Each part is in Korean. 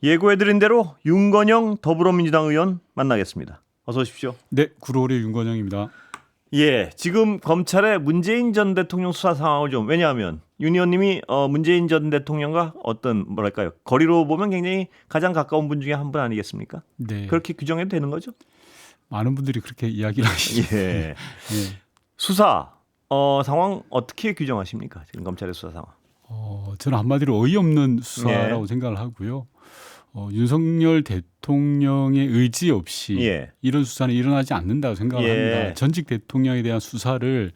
예고해드린 대로 윤건영 더불어민주당 의원 만나겠습니다. 어서 오십시오. 네, 구로울의 윤건영입니다. 예, 지금 검찰의 문재인 전 대통령 수사 상황을 좀, 왜냐하면 윤 의원님이 문재인 전 대통령과 어떤 뭐랄까요, 거리로 보면 굉장히 가장 가까운 분 중에 한 분 아니겠습니까? 네, 그렇게 규정해도 되는 거죠? 많은 분들이 그렇게 이야기를 하시죠. 예. 네. 수사 상황 어떻게 규정하십니까? 지금 검찰의 수사 상황. 저는 한마디로 어이없는 수사라고 예. 생각을 하고요. 윤석열 대통령의 의지 없이 예. 이런 수사는 일어나지 않는다고 생각을 예. 합니다. 전직 대통령에 대한 수사를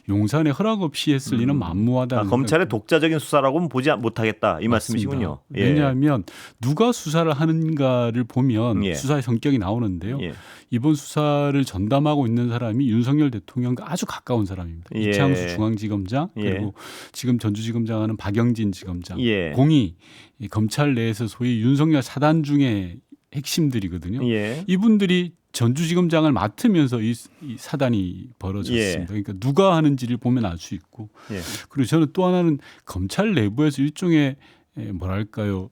용산의 허락 없이 했을 리는 만무하다는 검찰의 독자적인 수사라고는 보지 못하겠다 이 말씀이시군요. 예. 왜냐하면 누가 수사를 하는가를 보면 예. 수사의 성격이 나오는데요. 예. 이번 수사를 전담하고 있는 사람이 윤석열 대통령과 아주 가까운 사람입니다. 예. 이창수 중앙지검장 예. 그리고 지금 전주지검장 하는 박영진 지검장 예. 공이 이 검찰 내에서 소위 윤석열 사단 중에 핵심들이거든요. 예. 이분들이 전주지검장을 맡으면서 이 사단이 벌어졌습니다. 예. 그러니까 누가 하는지를 보면 알 수 있고 예. 그리고 저는 또 하나는 검찰 내부에서 일종의 뭐랄까요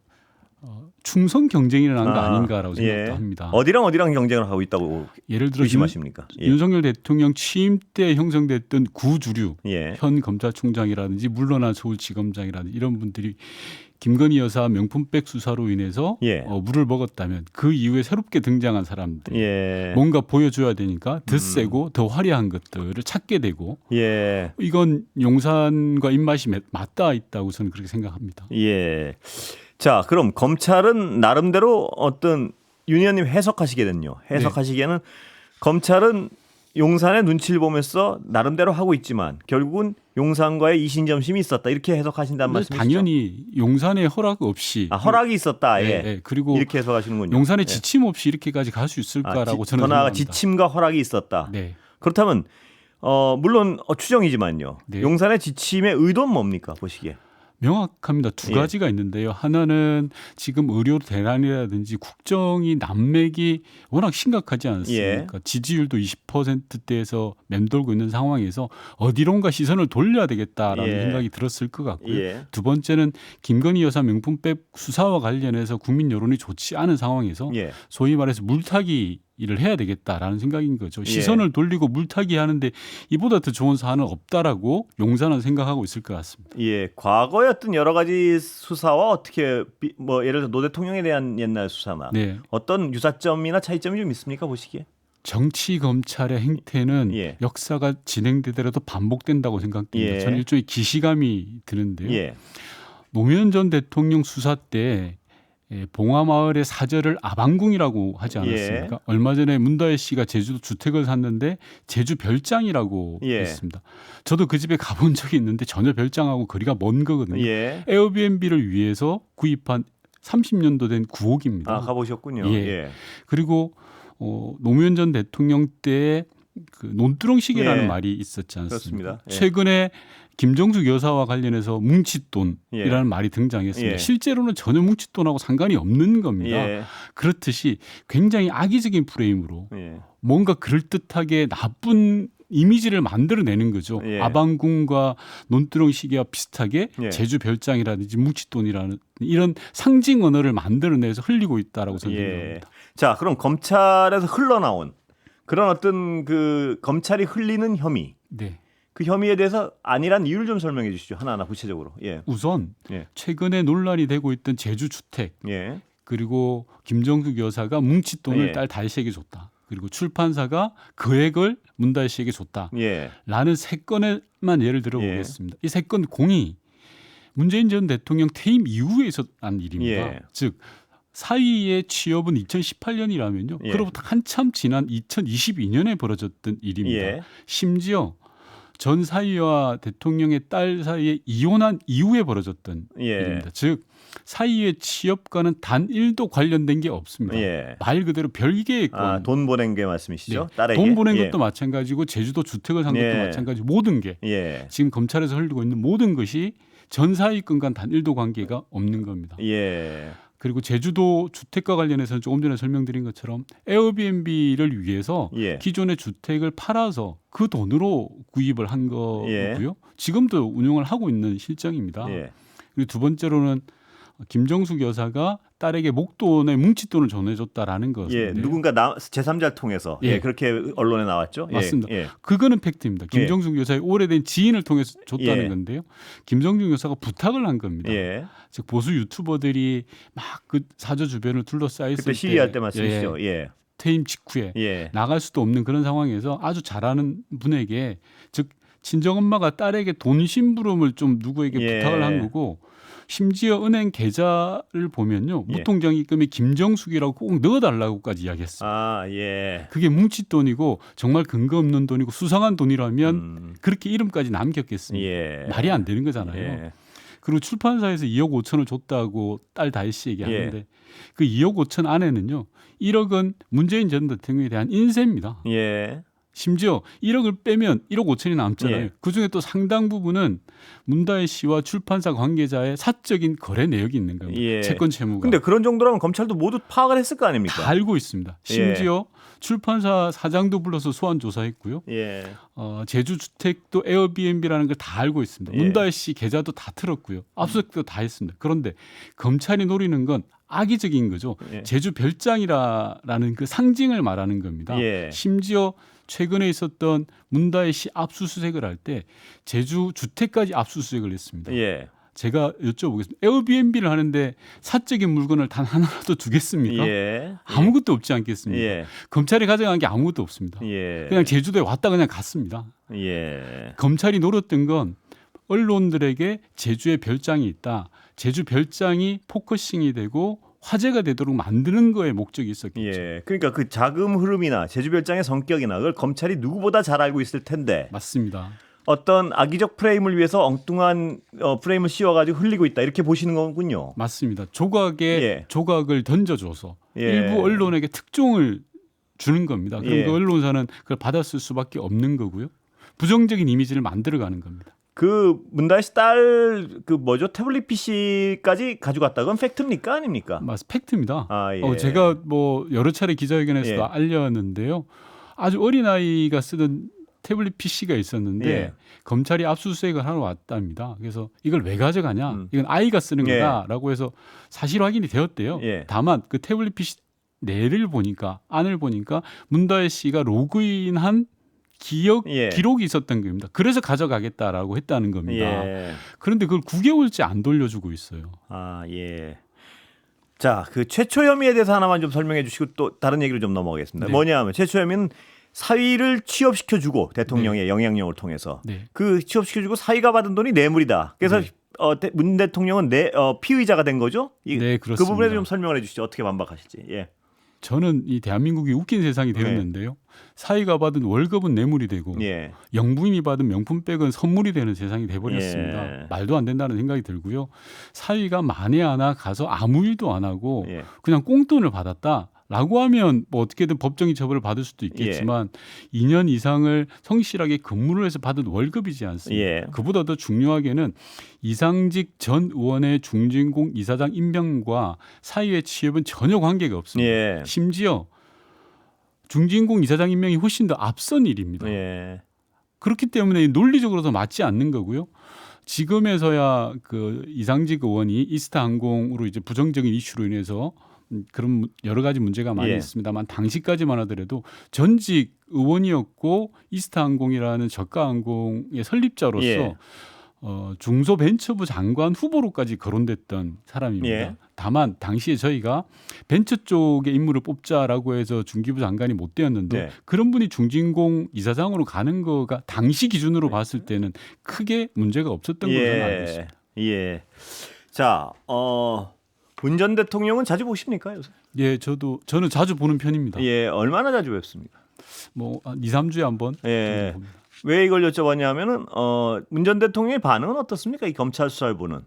충성 경쟁이 일어난 거 아닌가라고 생각도 예. 합니다. 어디랑 경쟁을 하고 있다고 예를 들어 의심하십니까? 예. 윤석열 대통령 취임 때 형성됐던 구주류 예. 현 검찰총장이라든지 물러난 서울지검장이라든지 이런 분들이 김건희 여사 명품백 수사로 인해서 예. 물을 먹었다면 그 이후에 새롭게 등장한 사람들 예. 뭔가 보여줘야 되니까 더 세고 더 화려한 것들을 찾게 되고 예. 이건 용산과 입맛이 맞닿아 있다고 저는 그렇게 생각합니다. 예. 자, 그럼 검찰은 나름대로 어떤 윤 의원님 해석하시기에는 검찰은 용산의 눈치를 보면서 나름대로 하고 있지만 결국은 용산과의 이신점심이 있었다 이렇게 해석하신다는 말씀이시죠? 당연히 용산의 허락 없이 허락이 있었다. 예. 예, 그리고 이렇게 해석하시는군요. 용산의 예. 지침 없이 이렇게까지 갈 수 있을까라고 저는 더 나아가 생각합니다. 지침과 허락이 있었다. 네. 그렇다면 물론 추정이지만요. 네. 용산의 지침의 의도는 뭡니까 보시기에? 명확합니다. 두 예. 가지가 있는데요. 하나는 지금 의료 대란이라든지 국정이 난맥이 워낙 심각하지 않습니까? 지지율도 20%대에서 맴돌고 있는 상황에서 어디론가 시선을 돌려야 되겠다라는 예. 생각이 들었을 것 같고요. 예. 두 번째는 김건희 여사 명품백 수사와 관련해서 국민 여론이 좋지 않은 상황에서 예. 소위 말해서 물타기 일을 해야 되겠다라는 생각인 거죠. 예. 시선을 돌리고 물타기 하는데 이보다 더 좋은 사안은 없다라고 용산은 생각하고 있을 것 같습니다. 예, 과거의 어떤 여러 가지 수사와 어떻게 예를 들어 노 대통령에 대한 옛날 수사나 네. 어떤 유사점이나 차이점이 좀 있습니까 보시기에? 정치 검찰의 행태는 예. 역사가 진행되더라도 반복된다고 생각됩니다. 예. 저는 일종의 기시감이 드는데요. 예. 노무현 전 대통령 수사 때 봉화마을의 사절을 아방궁이라고 하지 않았습니까? 예. 얼마 전에 문다혜 씨가 제주도 주택을 샀는데 제주 별장이라고 예. 했습니다. 저도 그 집에 가본 적이 있는데 전혀 별장하고 거리가 먼 거거든요. 예. 에어비앤비를 위해서 구입한 30년도 된 구옥입니다. 아, 가보셨군요. 예. 예. 그리고 노무현 전 대통령 때 그 논두렁식이라는 예. 말이 있었지 않습니까? 그렇습니다. 예. 최근에 김정숙 여사와 관련해서 뭉칫돈이라는 예. 말이 등장했습니다. 예. 실제로는 전혀 뭉칫돈하고 상관이 없는 겁니다. 예. 그렇듯이 굉장히 악의적인 프레임으로 예. 뭔가 그럴듯하게 나쁜 이미지를 만들어내는 거죠. 예. 아방궁과 논두렁 시계와 비슷하게 예. 제주 별장이라든지 뭉칫돈이라는 이런 상징 언어를 만들어내서 흘리고 있다라고 저는 예. 생각합니다. 자, 그럼 검찰에서 흘러나온 그런 어떤 그 검찰이 흘리는 혐의, 네. 그 혐의에 대해서 아니란 이유를 좀 설명해 주시죠. 하나하나 구체적으로. 예. 우선 예. 최근에 논란이 되고 있던 제주 주택 예. 그리고 김정숙 여사가 뭉칫돈을 예. 딸 다혜 씨에게 줬다. 그리고 출판사가 금액을 문다혜 씨에게 줬다. 예. 라는 세 건에만 예를 들어보겠습니다. 이 세 건 공이 문재인 전 대통령 퇴임 이후에 있었던 일입니다. 예. 즉 사위의 취업은 2018년이라면요. 예. 그로부터 한참 지난 2022년에 벌어졌던 일입니다. 예. 심지어 전 사위와 대통령의 딸 사이에 이혼한 이후에 벌어졌던 예. 일입니다. 즉 사위의 취업과는 단 1도 관련된 게 없습니다. 예. 말 그대로 별개의 건. 돈 보낸 게 말씀이시죠? 네. 딸에게. 돈 보낸 예. 것도 마찬가지고 제주도 주택을 산 것도 예. 마찬가지 모든 게 예. 지금 검찰에서 흘리고 있는 모든 것이 전 사위 건과는 단 1도 관계가 없는 겁니다. 예. 그리고 제주도 주택과 관련해서는 조금 전에 설명드린 것처럼 에어비앤비를 위해서 예. 기존의 주택을 팔아서 그 돈으로 구입을 한 거고요. 예. 지금도 운용을 하고 있는 실정입니다. 예. 그리고 두 번째로는 김정숙 여사가 딸에게 목돈의 뭉칫돈을 전해줬다라는 것인데 예, 누군가 제3자를 통해서 예. 그렇게 언론에 나왔죠. 맞습니다. 예. 그거는 팩트입니다. 김정숙 여사의 오래된 지인을 통해서 줬다는 예. 건데요. 김정숙 여사가 부탁을 한 겁니다. 예. 즉 보수 유튜버들이 막 그 사저 주변을 둘러싸였을 그때 시위할 때 말씀이시죠. 예. 퇴임 직후에 예. 나갈 수도 없는 그런 상황에서 아주 잘하는 분에게 즉 친정엄마가 딸에게 돈 심부름을 좀 누구에게 예. 부탁을 한 거고 심지어 은행 계좌를 보면요. 예. 무통장입금에 김정숙이라고 꼭 넣어달라고까지 이야기했어요. 아, 예. 그게 뭉칫돈이고 정말 근거 없는 돈이고 수상한 돈이라면 그렇게 이름까지 남겼겠습니까? 예. 말이 안 되는 거잖아요. 예. 그리고 출판사에서 2억 5천을 줬다고 딸 다혜 씨 얘기하는데 예. 그 2억 5천 안에는요. 1억은 문재인 전 대통령에 대한 인세입니다. 예. 심지어 1억을 빼면 1억 5천이 남잖아요. 예. 그중에 또 상당 부분은 문다혜 씨와 출판사 관계자의 사적인 거래 내역이 있는 겁니다. 예. 채권 채무가. 근데 그런 정도라면 검찰도 모두 파악을 했을 거 아닙니까? 다 알고 있습니다. 심지어 출판사 사장도 불러서 소환 조사했고요. 예. 제주 주택도 에어비앤비라는 걸 다 알고 있습니다. 예. 문다혜 씨 계좌도 다 틀었고요. 압수수색도 다 했습니다. 그런데 검찰이 노리는 건 악의적인 거죠. 예. 제주 별장이라는 그 상징을 말하는 겁니다. 예. 심지어 최근에 있었던 문다혜 씨 압수수색을 할 때 제주 주택까지 압수수색을 했습니다. 예. 제가 여쭤보겠습니다. 에어비앤비를 하는데 사적인 물건을 단 하나라도 두겠습니까? 예. 아무것도 없지 않겠습니까? 예. 검찰이 가져간 게 아무것도 없습니다. 예. 그냥 제주도에 왔다 그냥 갔습니다. 예. 검찰이 노렸던 건 언론들에게 제주의 별장이 있다. 제주 별장이 포커싱이 되고 화제가 되도록 만드는 거에 목적이 있었겠죠. 예. 그러니까 그 자금 흐름이나 제주별장의 성격이나 그걸 검찰이 누구보다 잘 알고 있을 텐데 맞습니다. 어떤 악의적 프레임을 위해서 엉뚱한 프레임을 씌워가지고 흘리고 있다 이렇게 보시는 거군요. 맞습니다. 조각에 예. 조각을 던져줘서 예. 일부 언론에게 특종을 주는 겁니다. 그럼 예. 그 언론사는 그걸 받았을 수밖에 없는 거고요. 부정적인 이미지를 만들어가는 겁니다. 그 문다혜 씨 딸 그 뭐죠 태블릿 PC까지 가져갔다. 그건 팩트입니까 아닙니까? 맞 팩트입니다. 아, 예. 제가 뭐 여러 차례 기자회견에서도 예. 알렸는데요. 아주 어린 아이가 쓰던 태블릿 PC가 있었는데 예. 검찰이 압수수색을 하러 왔답니다. 그래서 이걸 왜 가져가냐? 이건 아이가 쓰는 예. 거다라고 해서 사실 확인이 되었대요. 예. 다만 그 태블릿 PC 내를 보니까 안을 보니까 문다혜 씨가 로그인한 예. 기록이 있었던 겁니다. 그래서 가져가겠다라고 했다는 겁니다. 예. 그런데 그걸 9개월째 안 돌려주고 있어요. 아, 예. 자, 그 최초 혐의에 대해서 하나만 좀 설명해 주시고 또 다른 얘기로 좀 넘어가겠습니다. 네. 뭐냐면 최초 혐의는 사위를 취업시켜 주고 대통령의 영향력을 통해서 네. 그 취업시켜 주고 사위가 받은 돈이 뇌물이다. 그래서 네. 문 대통령은 피의자가 된 거죠? 네, 그 그렇습니다. 부분에 좀 설명을 해 주시죠. 어떻게 반박하실지. 예. 저는 이 대한민국이 웃긴 세상이 되었는데요. 사위가 받은 월급은 뇌물이 되고 예. 영부인이 받은 명품백은 선물이 되는 세상이 돼버렸습니다. 예. 말도 안 된다는 생각이 들고요. 사위가 만에 하나 가서 아무 일도 안 하고 예. 그냥 꽁돈을 받았다라고 하면 뭐 어떻게든 법정의 처벌을 받을 수도 있겠지만 2년 이상을 성실하게 근무를 해서 받은 월급이지 않습니까? 예. 그보다 더 중요하게는 이상직 전 의원의 중진공 이사장 임명과 사위의 취업은 전혀 관계가 없습니다. 예. 심지어 중진공 이사장 임명이 훨씬 더 앞선 일입니다. 예. 그렇기 때문에 논리적으로 더 맞지 않는 거고요. 지금에서야 그 이상직 의원이 이스타항공으로 이제 부정적인 이슈로 인해서 그런 여러 가지 문제가 많이 예. 있습니다만 당시까지만 하더라도 전직 의원이었고 이스타항공이라는 저가항공의 설립자로서 예. 중소벤처부 장관 후보로까지 거론됐던 사람입니다. 예. 다만 당시에 저희가 벤처 쪽의 인물을 뽑자라고 해서 중기부 장관이 못 되었는데 네. 그런 분이 중진공 이사장으로 가는 거가 당시 기준으로 봤을 때는 크게 문제가 없었던 걸로 저는 알고 있습니다. 예. 자, 문 전 대통령은 자주 보십니까 요새? 예, 저는 자주 보는 편입니다. 예, 얼마나 자주 뵙습니까? 뭐 2, 3주에 한번 예. 봅니다. 왜 이걸 여쭤봤냐면은 문 전 대통령의 반응은 어떻습니까? 이 검찰 수사를 보는.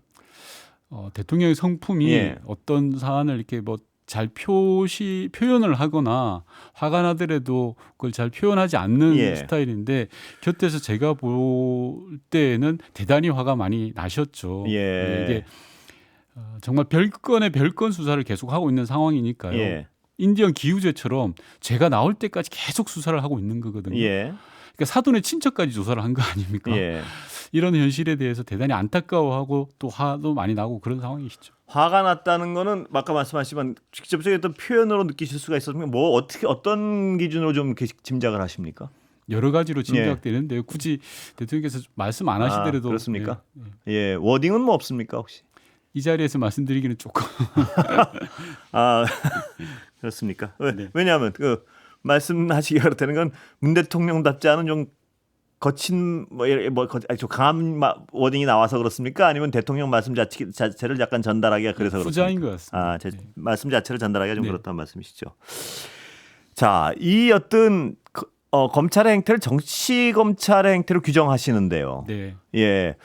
대통령의 성품이 예. 어떤 사안을 이렇게 뭐 잘 표현을 하거나 화가 나더라도 그걸 잘 표현하지 않는 예. 스타일인데 곁에서 제가 볼 때는 대단히 화가 많이 나셨죠. 예. 이게 정말 별건의 별건 수사를 계속 하고 있는 상황이니까요. 예. 인디언 기우제처럼 제가 나올 때까지 계속 수사를 하고 있는 거거든요. 예. 그러니까 사돈의 친척까지 조사를 한 거 아닙니까? 예. 이런 현실에 대해서 대단히 안타까워하고 또 화도 많이 나고 그런 상황이시죠. 화가 났다는 거는 아까 말씀하시지만 직접적인 어떤 표현으로 느끼실 수가 있었으면 뭐 어떻게 어떤 기준으로 좀 이렇게 짐작을 하십니까? 여러 가지로 짐작되는데 굳이 대통령께서 말씀 안 하시더라도 그렇습니까? 네. 예, 워딩은 뭐 없습니까 혹시? 이 자리에서 말씀드리기는 조금 아 그렇습니까? 네. 왜냐하면 그 말씀하시기가 그렇다는 건 문 대통령답지 않은 좀 거친 좀 강한 워딩이 나와서 그렇습니까? 아니면 대통령 말씀 자체를 약간 전달하기가 그래서 그렇습니까? 후자인 것 같습니다. 네. 말씀 자체를 전달하기가 좀 네. 그렇다는 말씀이시죠. 자, 이 어떤 검찰의 행태를 정치 검찰의 행태로 규정하시는데요. 네. 예,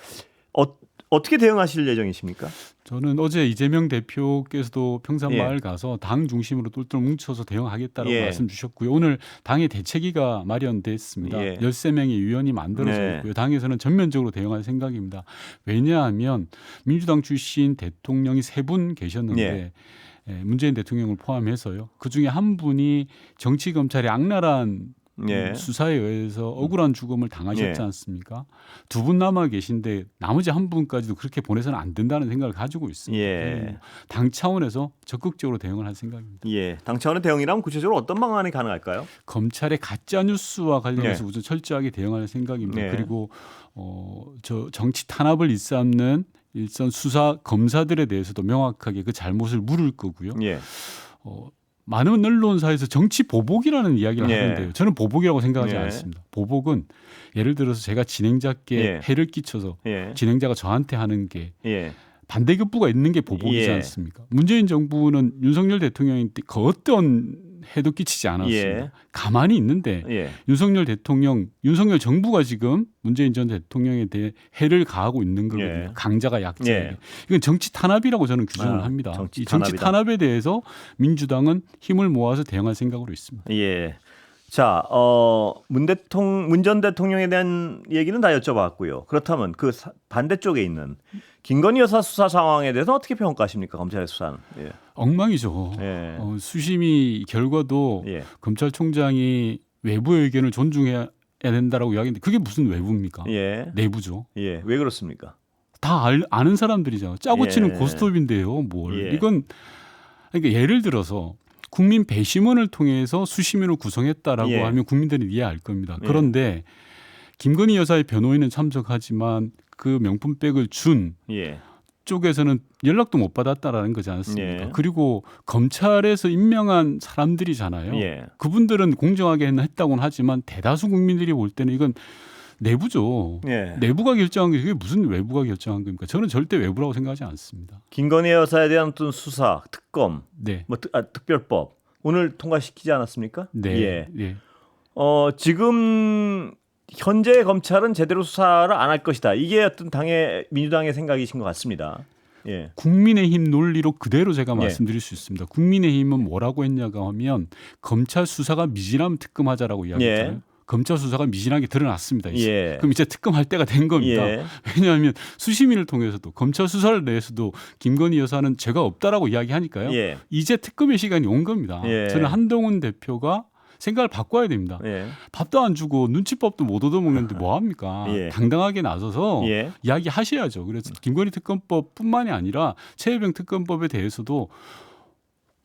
어떻게 대응하실 예정이십니까? 저는 어제 이재명 대표께서도 평산마을 예. 가서 당 중심으로 똘똘 뭉쳐서 대응하겠다고 예. 말씀 주셨고요. 오늘 당의 대책위가 마련됐습니다. 예. 13명의 위원이 만들어져 네. 있고요. 당에서는 전면적으로 대응할 생각입니다. 왜냐하면 민주당 출신 대통령이 3분 계셨는데 문재인 대통령을 포함해서요. 그중에 한 분이 정치 검찰의 악랄한 예. 수사에 의해서 억울한 죽음을 당하셨지 예. 않습니까? 2분 남아 계신데 나머지 한 분까지도 그렇게 보내서는 안 된다는 생각을 가지고 있습니다. 예. 당 차원에서 적극적으로 대응을 할 생각입니다. 예, 당 차원의 대응이라면 구체적으로 어떤 방안이 가능할까요? 검찰의 가짜 뉴스와 관련해서 예. 우선 철저하게 대응할 생각입니다. 예. 그리고 저 정치 탄압을 일삼는 일선 수사 검사들에 대해서도 명확하게 그 잘못을 물을 거고요. 예. 많은 언론사에서 정치 보복이라는 이야기를 예. 하는데요. 저는 보복이라고 생각하지 예. 않습니다. 보복은 예를 들어서 제가 진행자께 예. 해를 끼쳐서 예. 진행자가 저한테 하는 게 예. 반대급부가 있는 게 보복이지 예. 않습니까? 문재인 정부는 윤석열 대통령이 그 어떤 해도 끼치지 않았습니다. 예. 가만히 있는데 예. 윤석열 정부가 지금 문재인 전 대통령에 대해 해를 가하고 있는 거거든요. 예. 강자가 약자에게. 예. 이건 정치 탄압이라고 저는 규정을 합니다. 정치 이 정치 탄압이다. 탄압에 대해서 민주당은 힘을 모아서 대응할 생각으로 있습니다. 예. 자, 문 전 대통령에 대한 얘기는 다 여쭤봤고요. 그렇다면 그 반대쪽에 있는 김건희 여사 수사 상황에 대해서 어떻게 평가하십니까? 검찰의 수사는. 예. 엉망이죠. 예. 수심이 결과도 예. 검찰총장이 외부의 의견을 존중해야 된다라고 이야기했는데 그게 무슨 외부입니까? 예. 내부죠. 예. 왜 그렇습니까? 다 아는 사람들이잖아요. 짜고 예. 치는 고스톱인데요. 뭘. 예. 이건 그러니까 예를 들어서 국민 배심원을 통해서 수심위로 구성했다라고 예. 하면 국민들이 이해할 겁니다. 예. 그런데 김건희 여사의 변호인은 참석하지만 그 명품백을 준 예. 쪽에서는 연락도 못 받았다라는 거지 않습니까? 예. 그리고 검찰에서 임명한 사람들이잖아요. 예. 그분들은 공정하게 했다고는 하지만 대다수 국민들이 볼 때는 이건 내부죠. 예. 내부가 결정한 게 그게 무슨 외부가 결정한 겁니까? 저는 절대 외부라고 생각하지 않습니다. 김건희 여사에 대한 어떤 수사, 특검, 네. 특별법 오늘 통과시키지 않았습니까? 네. 예. 네. 지금 현재 검찰은 제대로 수사를 안 할 것이다. 이게 어떤 민주당의 생각이신 것 같습니다. 예. 국민의힘 논리로 그대로 제가 예. 말씀드릴 수 있습니다. 국민의힘은 뭐라고 했냐고 하면 검찰 수사가 미진하면 특검하자라고 이야기했잖아요. 예. 검찰 수사가 미진하게 드러났습니다. 이제. 예. 그럼 이제 특검할 때가 된 겁니다. 예. 왜냐하면 수심위를 통해서도 검찰 수사를 내에서도 김건희 여사는 죄가 없다라고 이야기하니까요. 예. 이제 특검의 시간이 온 겁니다. 예. 저는 한동훈 대표가 생각을 바꿔야 됩니다. 예. 밥도 안 주고 눈치밥도 못 얻어먹는데 뭐 합니까? 예. 당당하게 나서서 예. 이야기하셔야죠. 그래서 김건희 특검법뿐만이 아니라 최혜병 특검법에 대해서도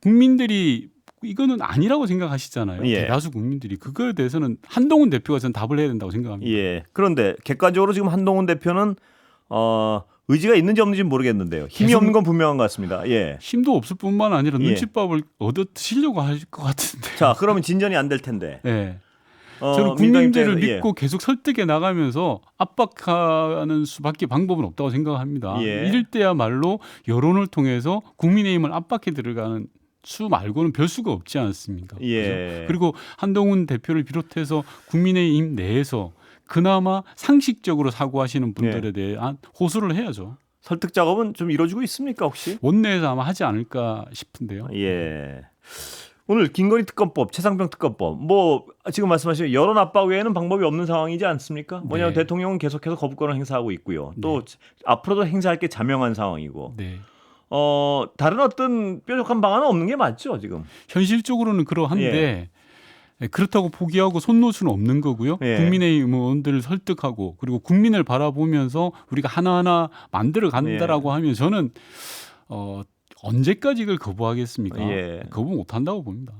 국민들이 이거는 아니라고 생각하시잖아요. 예. 대다수 국민들이 그거에 대해서는 한동훈 대표가 저는 답을 해야 된다고 생각합니다. 예. 그런데 객관적으로 지금 한동훈 대표는 의지가 있는지 없는지 모르겠는데요. 힘이 계속- 없는 건 분명한 것 같습니다. 예. 힘도 없을 뿐만 아니라 예. 눈치밥을 얻어 드시려고 할 것 같은데. 자, 그러면 진전이 안 될 텐데. 네. 저는 민주당 국민들을 입장에서- 예. 믿고 계속 설득해 나가면서 압박하는 수밖에 방법은 없다고 생각합니다. 예. 이럴 때야말로 여론을 통해서 국민의힘을 압박해 들어가는 수 말고는 별 수가 없지 않습니까? 예. 그죠? 그리고 한동훈 대표를 비롯해서 국민의힘 내에서 그나마 상식적으로 사고하시는 분들에 예. 대한 호소를 해야죠. 설득 작업은 좀 이루어지고 있습니까 혹시? 원내에서 아마 하지 않을까 싶은데요. 예. 오늘 김건희 특검법, 최상병 특검법, 뭐 지금 말씀하신 여론 압박 외에는 방법이 없는 상황이지 않습니까? 뭐냐면 네. 대통령은 계속해서 거부권을 행사하고 있고요. 또 앞으로도 행사할 게 자명한 상황이고. 네. 다른 어떤 뾰족한 방안은 없는 게 맞죠 지금? 현실적으로는 그러한데 그렇다고 포기하고 손 놓을 수는 없는 거고요. 예. 국민의힘 의원들을 설득하고 그리고 국민을 바라보면서 우리가 하나하나 만들어 간다라고 하면 저는 언제까지 이걸 거부하겠습니까? 예. 거부 못한다고 봅니다.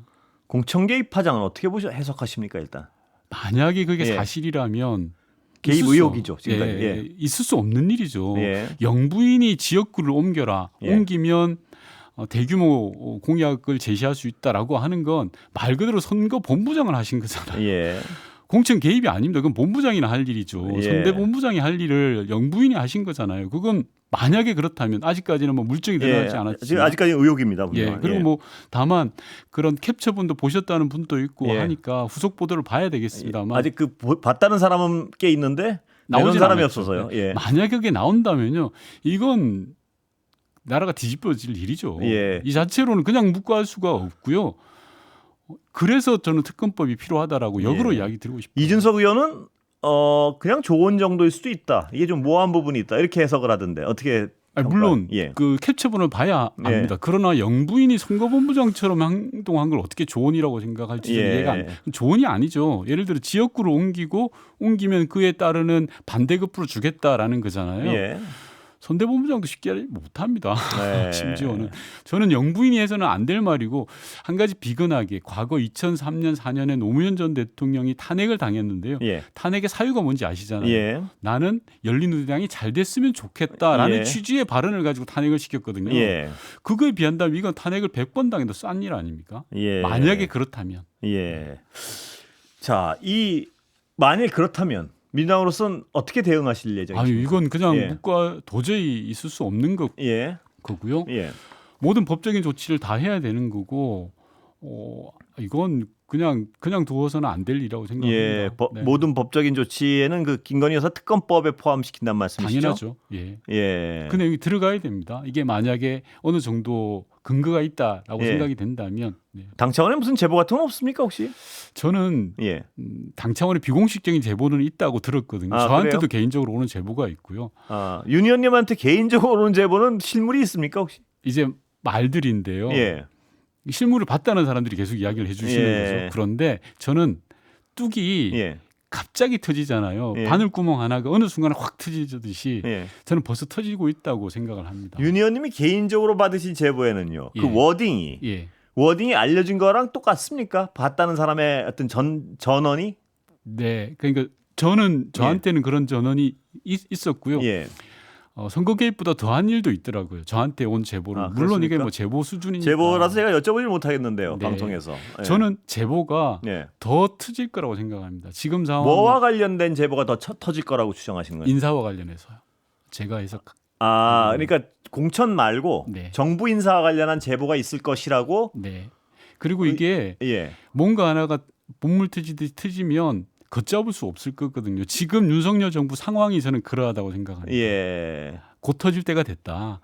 공천 개입 파장은 어떻게 해석하십니까 일단? 만약에 그게 예. 사실이라면 개입 있을 수 의혹이죠, 없- 지금까지. 예, 예. 있을 수 없는 일이죠. 예. 영부인이 지역구를 옮겨라. 예. 옮기면 대규모 공약을 제시할 수 있다라고 하는 건 말 그대로 선거 본부장을 하신 거잖아요. 예. 공천 개입이 아닙니다. 그건 본부장이나 할 일이죠. 예. 선대 본부장이 할 일을 영부인이 하신 거잖아요. 그건 만약에 그렇다면 아직까지는 뭐 물증이 드러나지 않았지만 지금 아직까지 의혹입니다. 예, 분명. 그리고 뭐 다만 그런 캡처분도 보셨다는 분도 있고 예. 하니까 후속 보도를 봐야 되겠습니다만 아직 봤다는 사람은 꽤 있는데 나온 나오진 사람이 않았죠. 없어서요. 네. 예. 만약에 그게 나온다면요, 이건 나라가 뒤집어질 일이죠. 예. 이 자체로는 그냥 묵과할 수가 없고요. 그래서 저는 특검법이 필요하다라고 역으로 예. 이야기 드리고 싶어요. 이준석 의원은 그냥 조언 정도일 수도 있다. 이게 좀 모호한 부분이 있다. 이렇게 해석을 하던데 어떻게? 아니, 물론 예. 그 캡처본을 봐야 압니다. 그러나 영부인이 선거본부장처럼 행동한 걸 어떻게 조언이라고 생각할지 예. 이해가 안. 조언이 아니죠. 예를 들어 지역구를 옮기면 그에 따르는 반대급부를 주겠다라는 거잖아요. 예. 선대본부장도 쉽게 못합니다. 네. 심지어는 저는 영부인이 해서는 안 될 말이고 한 가지 비근하게 과거 2003년 4년에 노무현 전 대통령이 탄핵을 당했는데요. 예. 탄핵의 사유가 뭔지 아시잖아요. 예. 나는 열린우리당이 잘 됐으면 좋겠다라는 예. 취지의 발언을 가지고 탄핵을 시켰거든요. 예. 그거에 비한다면 이건 탄핵을 100번 당해도 싼 일 아닙니까? 예. 만약에 그렇다면. 예. 자, 만일 그렇다면 민주당으로서는 어떻게 대응하실 예정이십니까? 아유, 이건 그냥 예. 도저히 있을 수 없는 예. 거고요. 예. 모든 법적인 조치를 다 해야 되는 거고 이건 그냥 두어서는 안 될 일이라고 생각합니다. 예. 네. 모든 법적인 조치에는 그 김건희 여사 특검법에 포함시킨다는 말씀이시죠? 당연하죠. 예. 예. 근데 여기 들어가야 됩니다. 이게 만약에 어느 정도 근거가 있다라고 예. 생각이 된다면 네. 당 차원에 무슨 제보 같은 건 없습니까 혹시? 저는 예. 당 차원의 비공식적인 제보는 있다고 들었거든요. 아, 저한테도 그래요? 개인적으로 오는 제보가 있고요. 윤 의원님한테 개인적으로 오는 제보는 실물이 있습니까 혹시? 이제 말들인데요. 예. 실물을 봤다는 사람들이 계속 이야기를 해주시는 예. 거죠. 그런데 저는 뚝이 예. 갑자기 터지잖아요. 예. 바늘구멍 하나가 어느 순간에 확 터지듯이 예. 저는 벌써 터지고 있다고 생각을 합니다. 윤 의원님이 개인적으로 받으신 제보에는요. 그 예. 워딩이 알려진 거랑 똑같습니까? 봤다는 사람의 어떤 전언이? 네, 그러니까 저한테는 그런 전언이 있었고요. 예. 선거 개입보다 더한 일도 있더라고요. 저한테 온 제보는 아, 물론 이게 그렇습니까? 뭐 제보 수준이니까. 제보라서 제가 여쭤보질 못하겠는데요. 네. 방송에서. 예. 저는 제보가 예. 더 터질 거라고 생각합니다. 지금 상황 뭐와 관련된 제보가 더 터질 거라고 추정하시는 거예요? 인사와 관련해서요. 제가 해석. 그러니까 공천 말고 네. 정부 인사와 관련한 제보가 있을 것이라고. 네. 그리고 이게 예. 뭔가 하나가 본물 터지듯이 터지면 걷잡을 수 없을 거거든요. 지금 윤석열 정부 상황이 저는 그러하다고 생각합니다. 예. 곧 터질 때가 됐다.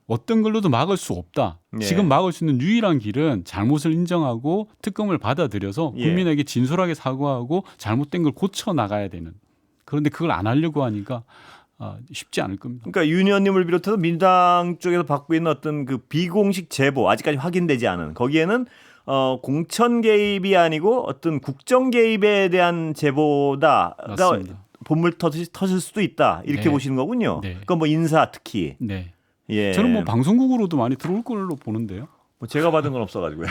어떤 걸로도 막을 수 없다. 예. 지금 막을 수 있는 유일한 길은 잘못을 인정하고 특검을 받아들여서 예. 국민에게 진솔하게 사과하고 잘못된 걸 고쳐 나가야 되는. 그런데 그걸 안 하려고 하니까 쉽지 않을 겁니다. 그러니까 윤 의원님을 비롯해서 민주당 쪽에서 받고 있는 어떤 그 비공식 제보 아직까지 확인되지 않은 거기에는 공천 개입이 아니고 어떤 국정 개입에 대한 제보다 맞습니다. 본물 터질 수도 있다 이렇게 네. 보시는 거군요. 네. 그건 뭐 인사 특히. 네. 예. 저는 뭐 방송국으로도 많이 들어올 걸로 보는데요. 뭐 제가 받은 건 없어가지고요.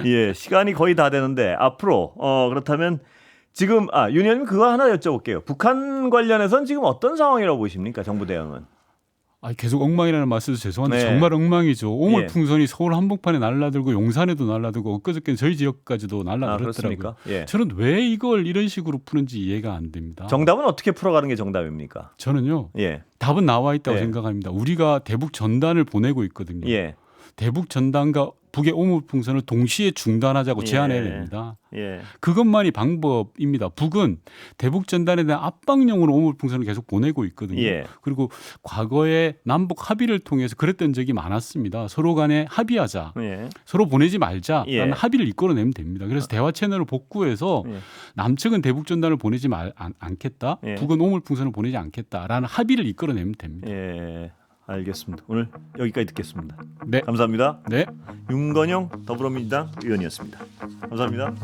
예, 시간이 거의 다 되는데 앞으로 그렇다면 지금 윤 의원님 그거 하나 여쭤볼게요. 북한 관련해서는 지금 어떤 상황이라고 보십니까? 정부 대응은? 계속 엉망이라는 말씀도 죄송한데 네. 정말 엉망이죠. 예. 오물풍선이 서울 한복판에 날라들고 용산에도 날라들고 엊그저께는 저희 지역까지도 날라들었더라고요. 그렇습니까? 예. 저는 왜 이걸 이런 식으로 푸는지 이해가 안 됩니다. 정답은 어떻게 풀어가는 게 정답입니까? 저는요. 예, 답은 나와 있다고 예. 생각합니다. 우리가 대북 전단을 보내고 있거든요. 예, 대북 전단과 북의 오물풍선을 동시에 중단하자고 예. 제안해야 됩니다. 예, 그것만이 방법입니다. 북은 대북 전단에 대한 압박용으로 오물풍선을 계속 보내고 있거든요. 예. 그리고 과거에 남북 합의를 통해서 그랬던 적이 많았습니다. 서로 간에 합의하자. 예. 서로 보내지 말자라는 예. 합의를 이끌어내면 됩니다. 그래서 대화 채널을 복구해서 예. 남측은 대북 전단을 보내지 않겠다. 예. 북은 오물풍선을 보내지 않겠다라는 합의를 이끌어내면 됩니다. 예, 알겠습니다. 오늘 여기까지 듣겠습니다. 네. 감사합니다. 네. 윤건영 더불어민주당 의원이었습니다. 감사합니다.